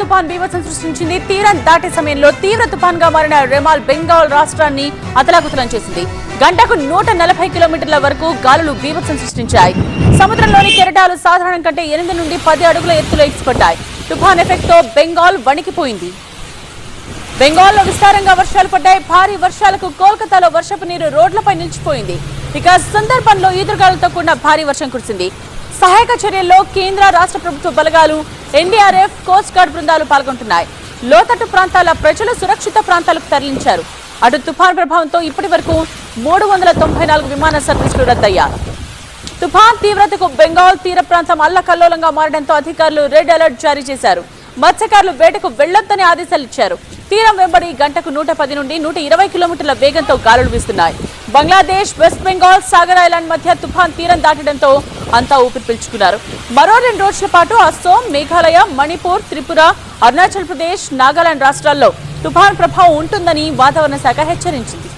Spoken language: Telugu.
తుఫాన్ బీభత్సం సృష్టించింది. తీరం దాటే సమయంలో తీవ్ర తుఫాన్ గా మారిన రెమాల్ బెంగాల్ రాష్ట్రాన్ని అతలాకుతలం చేసింది. గంటకు 140 కిలోమీటర్ల వరకు గాలులు బీభత్సం సృష్టించాయి. సముద్రంలోని కెరటాలు సాధారణం కంటే 8 నుండి 10 అడుగుల ఎత్తులో ఎగిసిపడ్డాయి. తుఫాన్ ఎఫెక్ట్ తో బెంగాల్ వణికిపోయింది. బెంగాల్లో విస్తారంగా వర్షాలు పడ్డాయి. భారీ వర్షాలకు కోల్కతాలో వర్షపు నీరు రోడ్లపై నిలిచిపోయింది. ఇక సందర్భంలో ఈదురుగాలులతో కూడిన భారీ వర్షం కురిసింది. సహాయక చర్యల్లో కేంద్ర రాష్ట్ర ప్రభుత్వ బలగాలు, ఎన్డీఆర్ఎఫ్, కోస్ట్ గార్డ్ బృందాలు పాల్గొంటున్నాయి. లోతట్టు ప్రాంతాల ప్రజలు సురక్షిత ప్రాంతాలకు తరలించారు. అటు తుఫాన్ ప్రభావంతో ఇప్పటి వరకు 394 విమాన సర్వీసులు రద్దయ్యాయి. తుఫాన్ తీవ్రతకు బెంగాల్ తీర ప్రాంతం అల్లకల్లోలంగా మారడంతో అధికారులు రెడ్ అలర్ట్ జారీ చేశారు. మత్స్యకారులు వేటకు వెళ్లొద్దని ఆదేశాలు ఇచ్చారు. తీరం వెంబడి గంటకు 110 నుండి 120 కిలోమీటర్ల వేగంతో గాలులు వీస్తున్నాయి. బంగ్లాదేశ్, వెస్ట్ బెంగాల్, సాగర్ ఐలాండ్ మధ్య తుఫాన్ తీరం దాటడంతో అంతా ఊపిరి పీల్చుకున్నారు. మరో 2 రోజుల పాటు అస్సోం, మేఘాలయ, మణిపూర్, త్రిపుర, అరుణాచల్ ప్రదేశ్, నాగాలాండ్ రాష్ట్రాల్లో తుఫాన్ ప్రభావం ఉంటుందని వాతావరణ శాఖ హెచ్చరించింది.